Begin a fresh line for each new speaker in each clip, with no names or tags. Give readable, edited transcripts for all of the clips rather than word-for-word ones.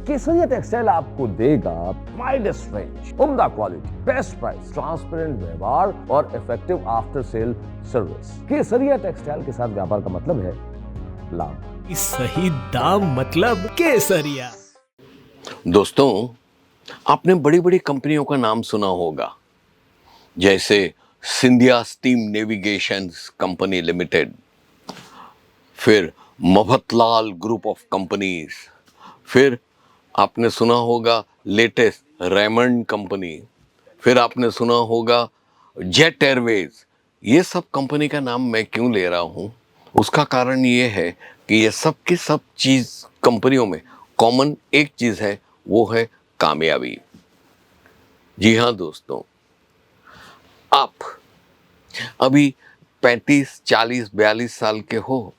केसरिया textile आपको देगा widest range, उम्दा क्वालिटी, बेस्ट प्राइस, ट्रांसपेरेंट व्यवहार और इफेक्टिव आफ्टर सेल सर्विस। केसरिया टेक्सटाइल के साथ व्यापार का मतलब है लाभ।
सही दाम मतलब केसरिया।
दोस्तों, आपने बड़ी बड़ी कंपनियों का नाम सुना होगा, जैसे Scindia steam navigation company limited, फिर मफतलाल ग्रुप ऑफ कंपनीज, फिर आपने सुना होगा लेटेस्ट रेमंड कंपनी, फिर आपने सुना होगा जेट एयरवेज। ये सब कंपनी का नाम मैं क्यों ले रहा हूँ? उसका कारण ये है कि ये सब की सब चीज़ कंपनियों में कॉमन एक चीज़ है, वो है कामयाबी। जी हाँ दोस्तों, आप अभी 35, 40, 42 साल के हो,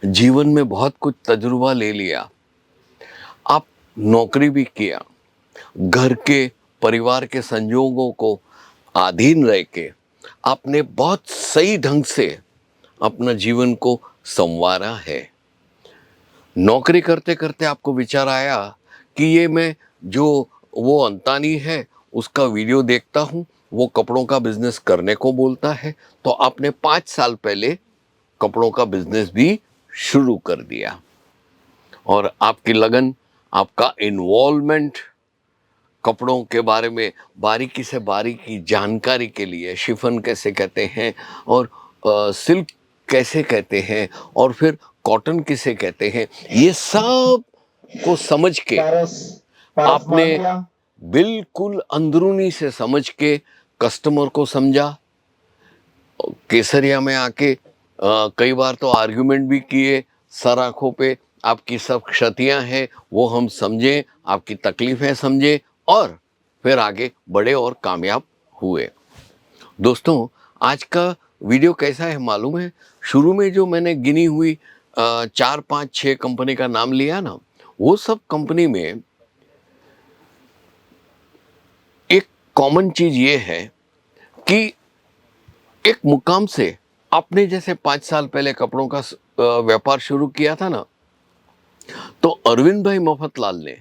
जीवन में बहुत कुछ तजुर्बा ले लिया, आप नौकरी भी किया, घर के परिवार के संजोगों को अधीन रह के आपने बहुत सही ढंग से अपना जीवन को संवारा है। नौकरी करते करते आपको विचार आया कि ये मैं जो वो अंतानी है उसका वीडियो देखता हूँ, वो कपड़ों का बिजनेस करने को बोलता है, तो आपने 5 साल पहले कपड़ों का बिजनेस भी शुरू कर दिया। और आपकी लगन, आपका इन्वॉल्वमेंट कपड़ों के बारे में बारीकी से बारीकी जानकारी के लिए, शिफन कैसे कहते हैं और सिल्क कैसे कहते हैं और फिर कॉटन किसे कहते हैं, ये सब को समझ के आपने बिल्कुल अंदरूनी से समझ के कस्टमर को समझा। केसरिया में आके कई बार तो आर्ग्यूमेंट भी किए, सर आंखों पे आपकी सब क्षतियां हैं वो हम समझें, आपकी तकलीफें समझें और फिर आगे बढ़े और कामयाब हुए। दोस्तों, आज का वीडियो कैसा है मालूम है? शुरू में जो मैंने गिनी हुई 4, 5, 6 कंपनी का नाम लिया ना, वो सब कंपनी में एक कॉमन चीज ये है कि एक मुकाम से आपने जैसे 5 साल पहले कपड़ों का व्यापार शुरू किया था ना, तो अरविंद भाई मफतलाल ने,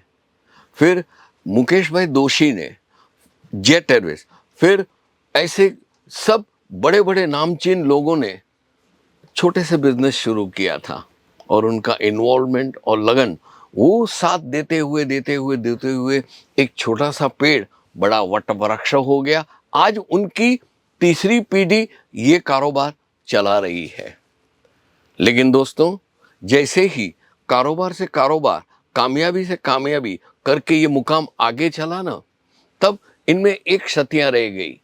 फिर मुकेश भाई दोषी ने जेट एयरवेज, फिर ऐसे सब बड़े बड़े नामचीन लोगों ने छोटे से बिजनेस शुरू किया था और उनका इन्वॉल्वमेंट और लगन वो साथ देते हुए एक छोटा सा पेड़ बड़ा वट वृक्ष हो गया। आज उनकी तीसरी पीढ़ी ये कारोबार चला रही है। लेकिन दोस्तों, जैसे ही कारोबार से कारोबार, कामयाबी से कामयाबी करके ये मुकाम आगे चला ना, तब इनमें एक क्षतियां रह गई।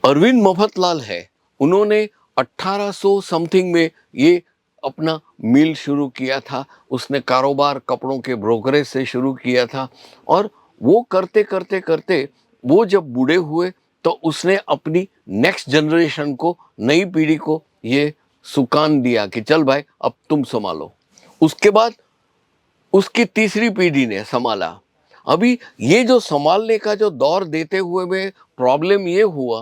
अरविंद मफतलाल है, उन्होंने 1800 समथिंग में ये अपना मिल शुरू किया था। उसने कारोबार कपड़ों के ब्रोकरेज से शुरू किया था और वो करते करते करते वो जब बूढ़े हुए तो उसने अपनी नेक्स्ट जनरेशन को, नई पीढ़ी को ये सुकान दिया कि चल भाई अब तुम संभालो। उसके बाद उसकी तीसरी पीढ़ी ने संभाला। अभी ये जो संभालने का जो दौर देते हुए में प्रॉब्लम ये हुआ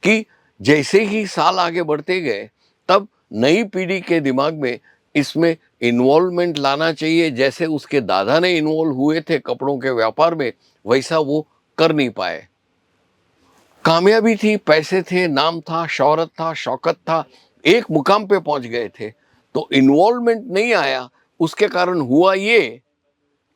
कि जैसे ही साल आगे बढ़ते गए तब नई पीढ़ी के दिमाग में इसमें इन्वॉल्वमेंट लाना चाहिए। जैसे उसके दादा ने इन्वॉल्व हुए थे कपड़ों के व्यापार में, वैसा वो कर नहीं पाए। कामयाबी थी, पैसे थे, नाम था, शौहरत था, शौकत था, एक मुकाम पे पहुंच गए थे, तो इन्वॉल्वमेंट नहीं आया। उसके कारण हुआ ये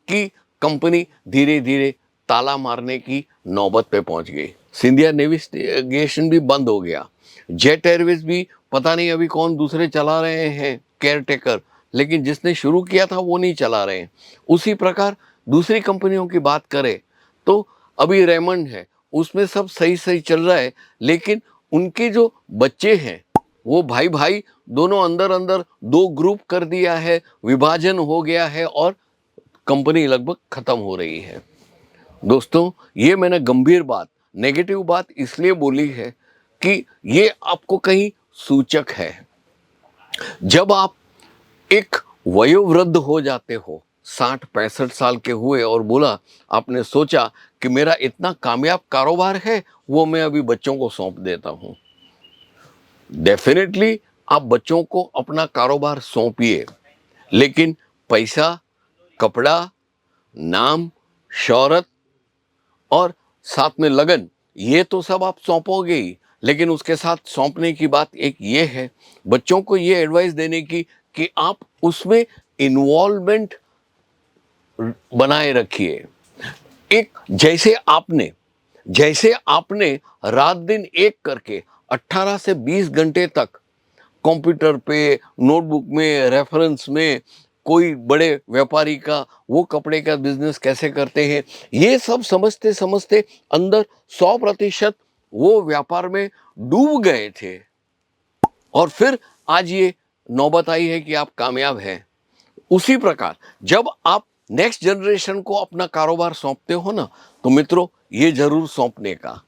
कि कंपनी धीरे धीरे ताला मारने की नौबत पे पहुंच गई। सिंधिया नेविगेशन भी बंद हो गया, जेट एयरवेज भी पता नहीं अभी कौन दूसरे चला रहे हैं, केयरटेकर, लेकिन जिसने शुरू किया था वो नहीं चला रहे हैं। उसी प्रकार दूसरी कंपनियों की बात करें तो अभी रेमंड है, उसमें सब सही सही चल रहा है, लेकिन उनके जो बच्चे हैं वो भाई भाई दोनों अंदर अंदर 2 ग्रुप कर दिया है, विभाजन हो गया है और कंपनी लगभग खत्म हो रही है। दोस्तों, ये मैंने गंभीर बात, नेगेटिव बात इसलिए बोली है कि ये आपको कहीं सूचक है। जब आप एक वयोवृद्ध हो जाते हो, 60-65 साल के हुए और बोला, आपने सोचा कि मेरा इतना कामयाब कारोबार है वो मैं अभी बच्चों को सौंप देता हूं। डेफिनेटली आप बच्चों को अपना कारोबार सौंपिए, लेकिन पैसा कपड़ा, नाम, शोहरत और साथ में लगन, ये तो सब आप सौंपोगे ही, लेकिन उसके साथ सौंपने की बात एक ये है, बच्चों को ये एडवाइस देने की कि आप उसमें इन्वॉल्वमेंट बनाए रखिए। एक जैसे आपने रात दिन एक करके 18 से 20 घंटे तक कंप्यूटर पे, नोटबुक में, रेफरेंस में, कोई बड़े व्यापारी का वो कपड़े का बिजनेस कैसे करते हैं, ये सब समझते समझते अंदर 100% वो व्यापार में डूब गए थे, और फिर आज ये नौबत आई है कि आप कामयाब हैं। उसी प्रकार जब आप नेक्स्ट जनरेशन को अपना कारोबार सौंपते हो ना, तो मित्रों ये जरूर सौंपने का,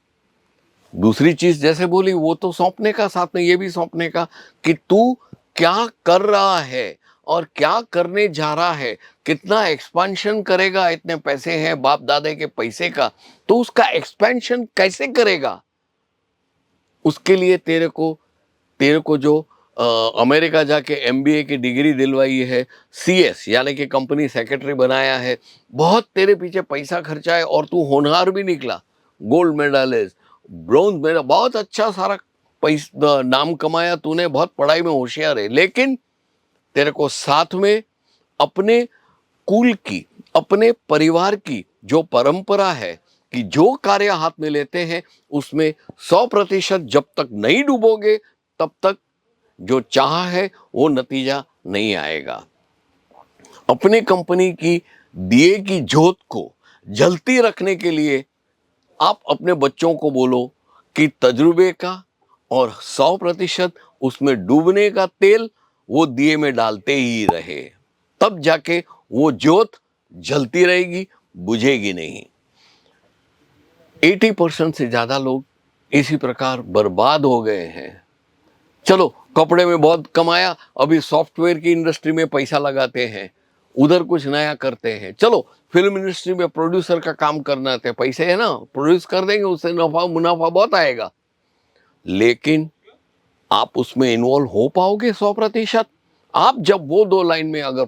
दूसरी चीज जैसे बोली वो तो सौंपने का, साथ में ये भी सौंपने का कि तू क्या कर रहा है और क्या करने जा रहा है, कितना एक्सपेंशन करेगा, इतने पैसे हैं बाप दादे के पैसे का, तो उसका एक्सपेंशन कैसे करेगा, उसके लिए तेरे को जो अमेरिका जाके MBA की डिग्री दिलवाई है, CS यानी कि कंपनी सेक्रेटरी बनाया है, बहुत तेरे पीछे पैसा खर्चा है और तू होनहार भी निकला, गोल्ड मेडलिस्ट, ब्रॉन्ज मेडल, बहुत अच्छा सारा पैसा नाम कमाया तूने, बहुत पढ़ाई में होशियार है, लेकिन तेरे को साथ में अपने कुल की, अपने परिवार की जो परंपरा है कि जो कार्य हाथ में लेते हैं उसमें 100% जब तक नहीं डूबोगे तब तक जो चाह है वो नतीजा नहीं आएगा। अपने कंपनी की दिए की जोत को जलती रखने के लिए आप अपने बच्चों को बोलो कि तजुर्बे का और 100% उसमें डूबने का तेल वो दिए में डालते ही रहे, तब जाके वो जोत जलती रहेगी, बुझेगी नहीं। 80% से ज्यादा लोग इसी प्रकार बर्बाद हो गए हैं। चलो कपड़े में बहुत कमाया, अभी सॉफ्टवेयर की इंडस्ट्री में पैसा लगाते हैं, उधर कुछ नया करते हैं। चलो फिल्म इंडस्ट्री में प्रोड्यूसर का काम करना है, पैसे है ना, प्रोड्यूस कर देंगे, उससे नफा मुनाफा बहुत आएगा, लेकिन आप उसमें इन्वॉल्व हो पाओगे 100%? आप जब वो 2 लाइन में अगर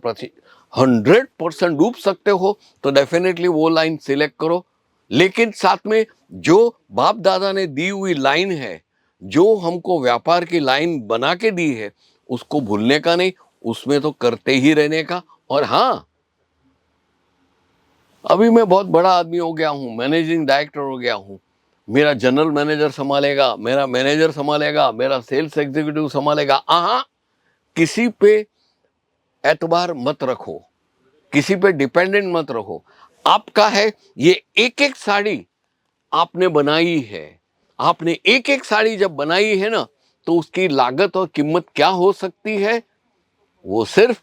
100% डूब सकते हो तो डेफिनेटली वो लाइन सिलेक्ट करो, लेकिन साथ में जो बाप दादा ने दी हुई लाइन है, जो हमको व्यापार की लाइन बना के दी है, उसको भूलने का नहीं, उसमें तो करते ही रहने का। और हाँ, अभी मैं बहुत बड़ा आदमी हो गया हूं, मैनेजिंग डायरेक्टर हो गया हूं, मेरा जनरल मैनेजर संभालेगा, मेरा मैनेजर संभालेगा, मेरा सेल्स एग्जीक्यूटिव संभालेगा, किसी पे एतबार मत रखो, किसी पे डिपेंडेंट मत रखो। आपका है ये एक साड़ी आपने बनाई है, आपने एक साड़ी जब बनाई है ना, तो उसकी लागत और कीमत क्या हो सकती है वो सिर्फ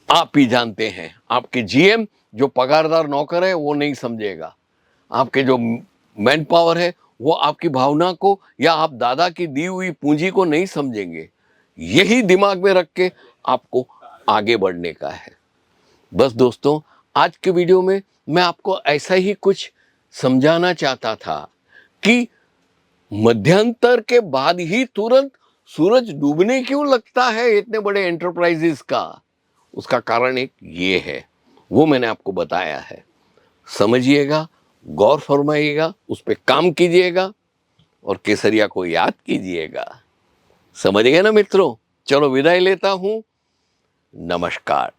आप ही जानते हैं। आपके GM जो पगारदार नौकर है वो नहीं समझेगा, आपके जो मैन पावर है वो आपकी भावना को या आप दादा की दी हुई पूंजी को नहीं समझेंगे। यही दिमाग में रख के आपको आगे बढ़ने का है। बस दोस्तों, आज के वीडियो में मैं आपको ऐसा ही कुछ समझाना चाहता था कि मध्यांतर के बाद ही तुरंत सूरज डूबने क्यों लगता है इतने बड़े एंटरप्राइजेस का। उसका कारण एक ये है, वो मैंने आपको बताया है। समझिएगा, गौर फरमाइएगा, उस पर काम कीजिएगा और केसरिया को याद कीजिएगा। समझ गए ना मित्रों? चलो विदाई लेता हूं, नमस्कार।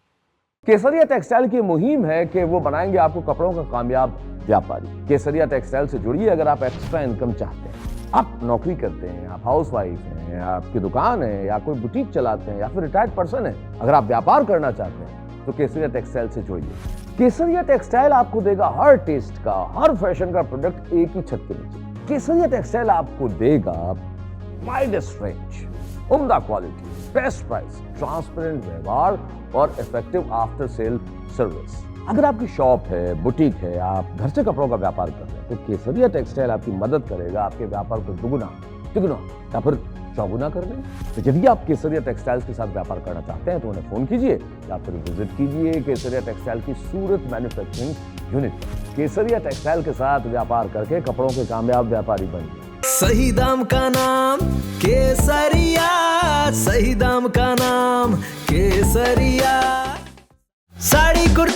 केसरिया टेक्सटाइल की मुहिम है कि वो बनाएंगे आपको कपड़ों का कामयाब व्यापारी। केसरिया टेक्सटाइल से जुड़िए अगर आप एक्स्ट्रा इनकम चाहते हैं। आप नौकरी करते हैं, आप हाउसवाइफ हैं, आपकी दुकान है या कोई बुटीक चलाते हैं या फिर रिटायर्ड पर्सन है, अगर आप व्यापार करना चाहते हैं तो केसरिया टेक्सटाइल से जुड़िए। केसरिया टेक्सटाइल आपको देगा हर टेस्ट का, हर फैशन का प्रोडक्ट एक ही छत के नीचे। केसरिया टेक्सटाइल आपको देगा वाइडेस्ट रेंज, उम्दा क्वालिटी, बेस्ट प्राइस, ट्रांसपेरेंट व्यवहार और इफेक्टिव आफ्टर सेल सर्विस। अगर आपकी शॉप है, बुटीक है, आप घर से कपड़ों का व्यापार कर रहे हैं तो केसरिया टेक्सटाइल आपकी मदद करेगा आपके व्यापार को दुगुना, तिगुना या फिर चौगुना करने। तो यदि आप केसरिया टेक्सटाइल्स के साथ व्यापार करना चाहते हैं तो उन्हें फोन कीजिए या फिर विजिट कीजिए केसरिया टेक्सटाइल की सूरत मैन्युफैक्चरिंग यूनिट। केसरिया टेक्सटाइल के साथ व्यापार करके कपड़ों के कामयाब व्यापारी बनिए।
सही दाम का नाम केसरिया, सही दाम का नाम केसरिया। साड़ी कुर्ती